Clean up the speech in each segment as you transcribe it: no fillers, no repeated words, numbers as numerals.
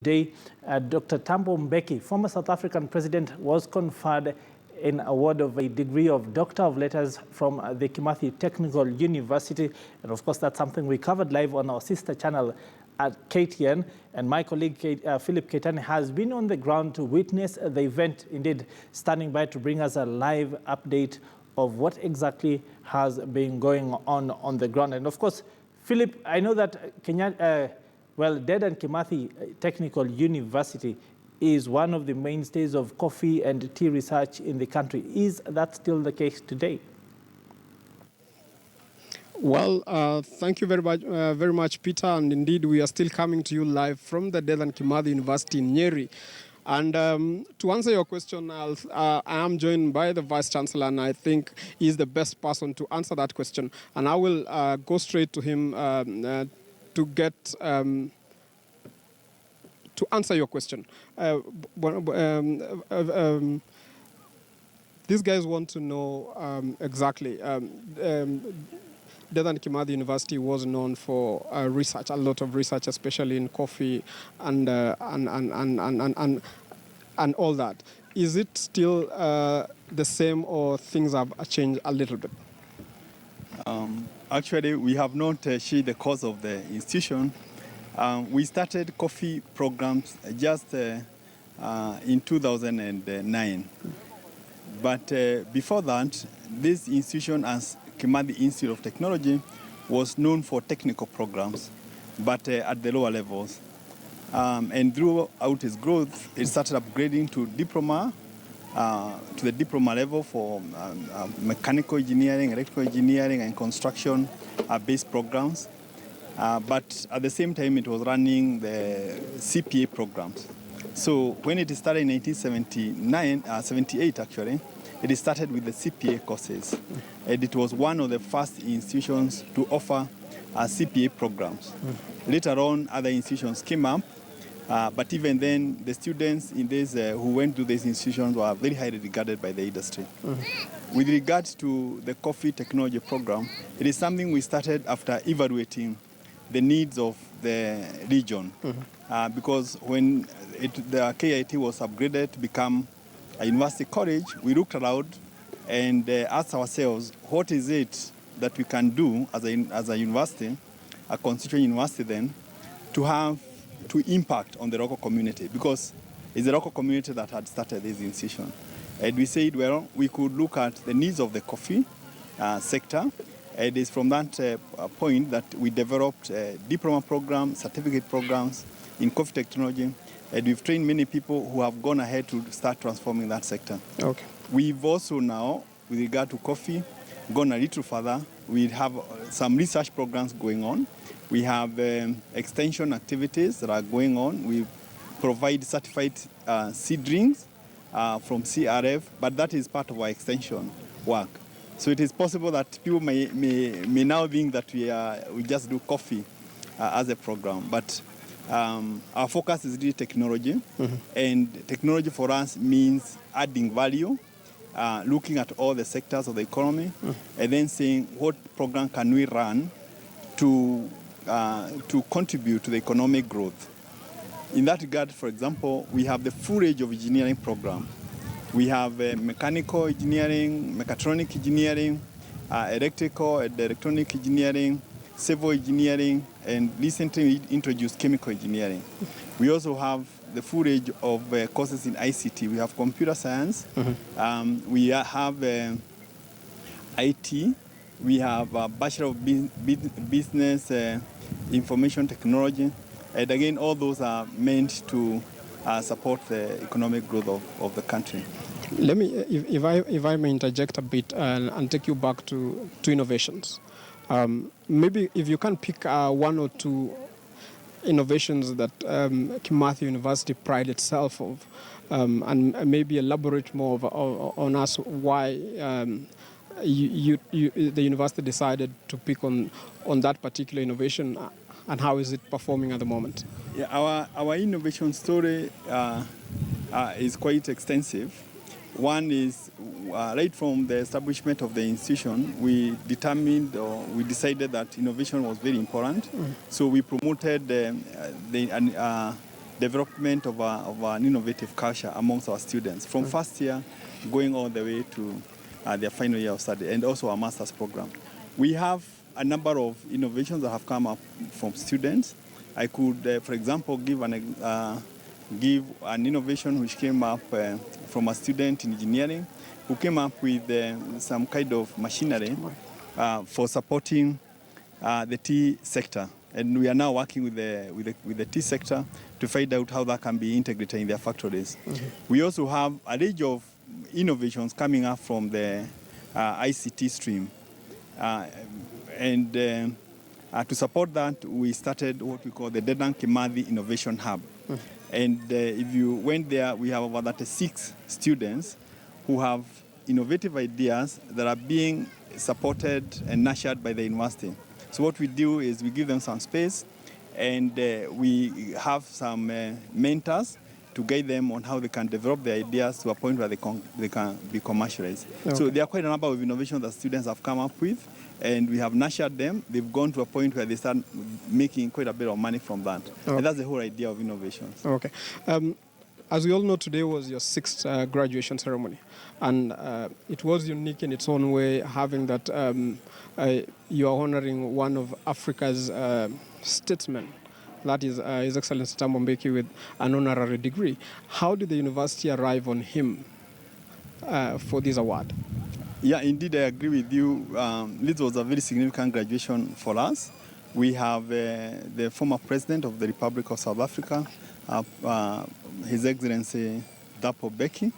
Today, Dr. Tambo Mbeki, former South African president, was conferred an award of a degree of Doctor of Letters from the Kimathi Technical University. And of course, that's something we covered live on our sister channel at KTN. And my colleague, Philip Keitani, has been on the ground to witness the event, indeed standing by to bring us a live update of what exactly has been going on the ground. And of course, Philip, I know that Dedan Kimathi Technical University is one of the mainstays of coffee and tea research in the country. Is that still the case today? Well, thank you very much, Peter. And indeed, we are still coming to you live from the Dedan Kimathi University in Nyeri. And to answer your question, I am joined by the Vice Chancellor, and I think he's the best person to answer that question. And I will go straight to him to get to answer your question. These guys want to know exactly. Dedan Kimathi University was known for research, a lot of research, especially in coffee and all that. Is it still the same, or things have changed a little bit? Actually, we have not changed the course of the institution. We started coffee programs just in 2009. But before that, this institution, as Kimathi Institute of Technology, was known for technical programs, but at the lower levels. And throughout its growth, it started upgrading to diploma, to the diploma level for mechanical engineering, electrical engineering, and construction-based programs. But at the same time, it was running the CPA programs. So when it started in 78 actually, it started with the CPA courses. And it was one of the first institutions to offer CPA programs. Later on, other institutions came up, but even then, the students in this who went to these institutions were very highly regarded by the industry. With regards to the coffee technology program, it is something we started after evaluating the needs of the region. Because when the KIT was upgraded to become a university college, we looked around and asked ourselves, what is it that we can do as a university, a constituent university then, to impact on the local community? Because it's the local community that had started this institution. And we said, well, we could look at the needs of the coffee sector. It is from that point that we developed diploma programs, certificate programs in coffee technology, and we've trained many people who have gone ahead to start transforming that sector. Okay. We've also now, with regard to coffee, gone a little further. We have some research programs going on. We have extension activities that are going on. We provide certified seed rings from CRF, but that is part of our extension work. So it is possible that people may now think that we just do coffee as a program, but our focus is really technology, and technology for us means adding value, looking at all the sectors of the economy, and then saying what program can we run to contribute to the economic growth. In that regard, for example, we have the full range of engineering program. We have mechanical engineering, mechatronic engineering, electrical and electronic engineering, civil engineering, and recently we introduced chemical engineering. We also have the full range of courses in ICT. We have computer science, we have IT, we have a Bachelor of Business Information Technology, and again, all those are meant to support the economic growth of the country. Let me, if I may interject a bit and take you back to innovations. Maybe if you can pick one or two innovations that Kimathi University pride itself of, and maybe elaborate more on us why the university decided to pick on that particular innovation, and how is it performing at the moment? Yeah, our innovation story is quite extensive. One is right from the establishment of the institution, we decided that innovation was very important. So we promoted the development of an innovative culture amongst our students from first year going all the way to their final year of study, and also our master's program. We have a number of innovations that have come up from students. I could, for example, give an innovation which came up from a student in engineering who came up with some kind of machinery for supporting the tea sector. And we are now working with the tea sector to find out how that can be integrated in their factories. We also have a range of innovations coming up from the ICT stream. To support that, we started what we call the Dedan Kimathi Innovation Hub. And if you went there, we have about 36 students who have innovative ideas that are being supported and nurtured by the university. So what we do is we give them some space, and we have some mentors to guide them on how they can develop their ideas to a point where they can be commercialized. Okay. So there are quite a number of innovations that students have come up with, and we have nurtured them. They've gone to a point where they start making quite a bit of money from that. Okay. And that's the whole idea of innovations. Okay. As we all know, today was your 6th graduation ceremony, and it was unique in its own way, having that you are honoring one of Africa's statesmen, that is His Excellency Thabo Mbeki, with an honorary degree. How did the university arrive on him for this award? Yeah, indeed, I agree with you. This was a very significant graduation for us. We have the former president of the Republic of South Africa, His Excellency Thabo Mbeki.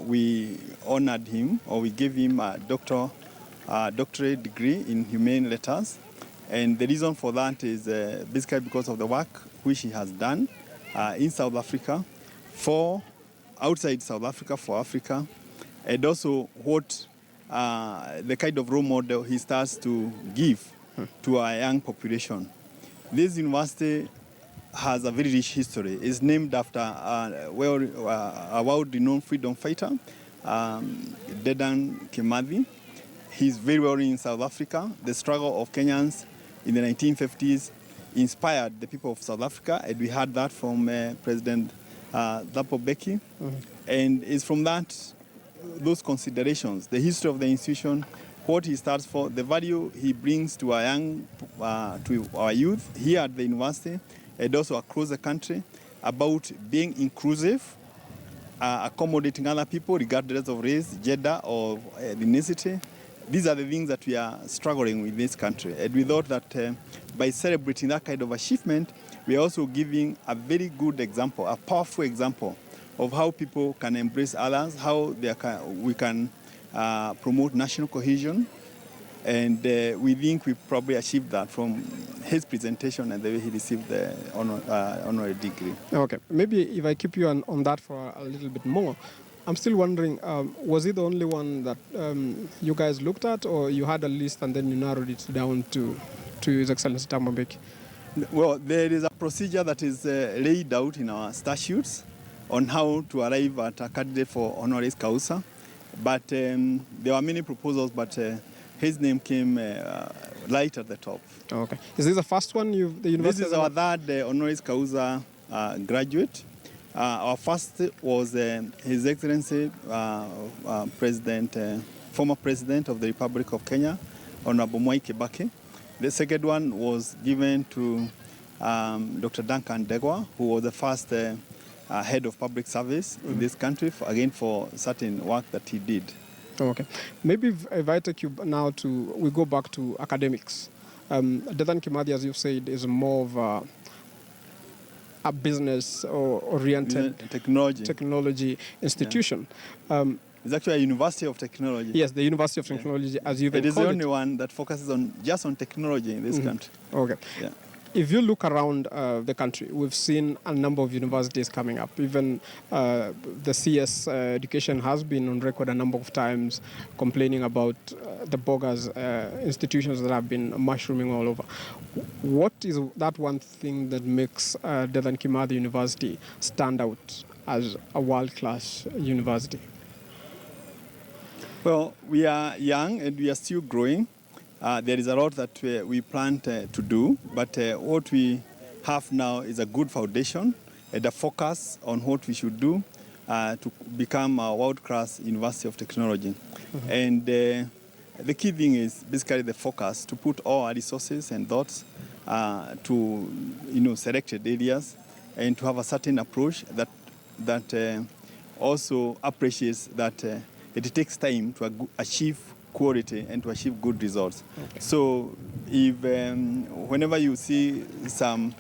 We honored him, or we gave him a doctorate degree in humane letters. And the reason for that is basically because of the work which he has done in South Africa, for outside South Africa, for Africa, and also what the kind of role model he starts to give to our young population. This university has a very rich history. It's named after a world-renowned freedom fighter, Dedan Kimathi. He's very well known in South Africa. The struggle of Kenyans in the 1950s inspired the people of South Africa, and we heard that from President Thabo Mbeki. And it's from those considerations, the history of the institution, what he stands for, the value he brings to our youth here at the university, and also across the country, about being inclusive, accommodating other people regardless of race, gender, or ethnicity. These are the things that we are struggling with in this country. And we thought that by celebrating that kind of achievement, we are also giving a very good example, a powerful example of how people can embrace others, how we can promote national cohesion. And we think we probably achieved that from his presentation and the way he received the honorary degree. Okay, maybe if I keep you on that for a little bit more, I'm still wondering, was he the only one that you guys looked at, or you had a list and then you narrowed it down to His Excellency Thabo Mbeki? Well, there is a procedure that is laid out in our statutes on how to arrive at a candidate for honoris causa. But there were many proposals, but his name came right at the top. Okay. Is this the first one the university? This is our third honoris causa graduate. Our first was His Excellency former President of the Republic of Kenya, Honorable Mwai Kibaki. The second one was given to Dr. Duncan Degwa, who was the first head of public service in this country, for certain work that he did. Okay. Maybe if I take you now we go back to academics. Dedan Kimathi, as you've said, is more of a business-oriented technology institution. Yeah. It's actually a university of technology. Yes, the University of Technology, as you've called it. It is the only one that focuses just on technology in this country. Okay. Yeah. If you look around the country, we've seen a number of universities coming up. Even the CS education has been on record a number of times complaining about the bogus institutions that have been mushrooming all over. What is that one thing that makes Dedan Kimathi University stand out as a world-class university? Well, we are young and we are still growing. There is a lot that we plan to do, but what we have now is a good foundation, the focus on what we should do to become a world-class University of Technology. And the key thing is basically the focus, to put all our resources and thoughts to selected areas, and to have a certain approach that also appreciates that it takes time to achieve quality and to achieve good results. Okay. So if whenever you see some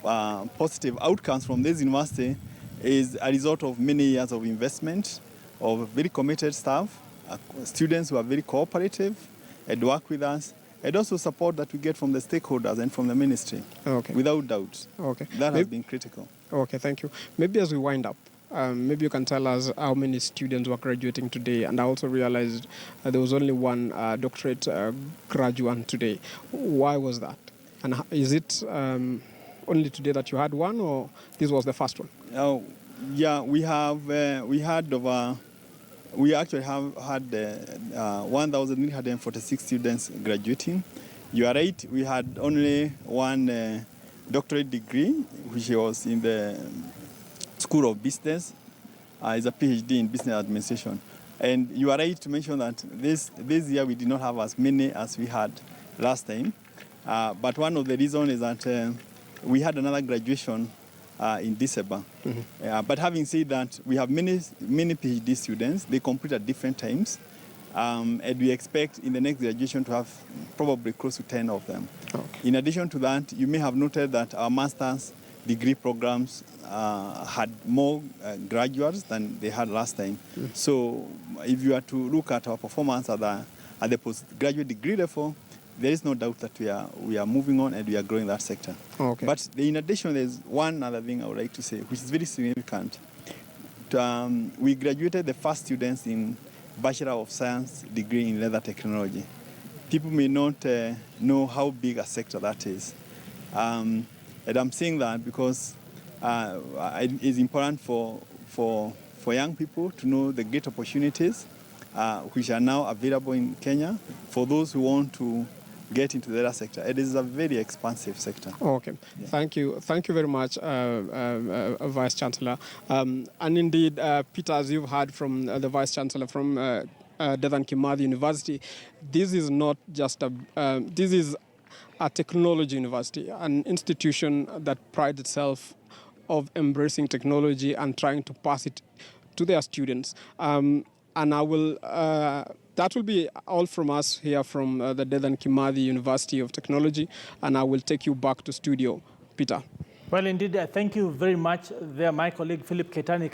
positive outcomes from this university, is a result of many years of investment, of very committed staff, students who are very cooperative and work with us, and also support that we get from the stakeholders and from the ministry. Okay. Without doubt. Okay. That has been critical. Okay, thank you. Maybe as we wind up, maybe you can tell us how many students were graduating today. And I also realized there was only one doctorate graduate today. Why was that? And is it only today that you had one, or this was the first one? Oh, yeah, we actually have had 1,846 students graduating. You are right, we had only one doctorate degree, which was in the School of Business. Is a PhD in Business Administration. And you are right to mention that this year we did not have as many as we had last time. But one of the reasons is that we had another graduation in December. But having said that, we have many PhD students. They complete at different times. And we expect in the next graduation to have probably close to 10 of them. Okay. In addition to that, you may have noted that our master's degree programs had more graduates than they had last time. So if you are to look at our performance at the postgraduate degree level, there is no doubt that we are moving on and we are growing that sector. Okay. But in addition, there's one other thing I would like to say, which is very significant. We graduated the first students in Bachelor of Science degree in leather technology. People may not know how big a sector that is. And I'm saying that because it's important for young people to know the great opportunities which are now available in Kenya for those who want to get into the other sector. It is a very expansive sector. Okay, yeah. Thank you very much, Vice Chancellor. And indeed, Peter, as you've heard from the Vice Chancellor from Dedan Kimathi University, this is not just this is a technology university, an institution that prides itself of embracing technology and trying to pass it to their students. And that will be all from us here from the Dedan Kimathi University of Technology, and I will take you back to studio. Peter. Well, indeed, thank you very much there, my colleague Philip Ketani.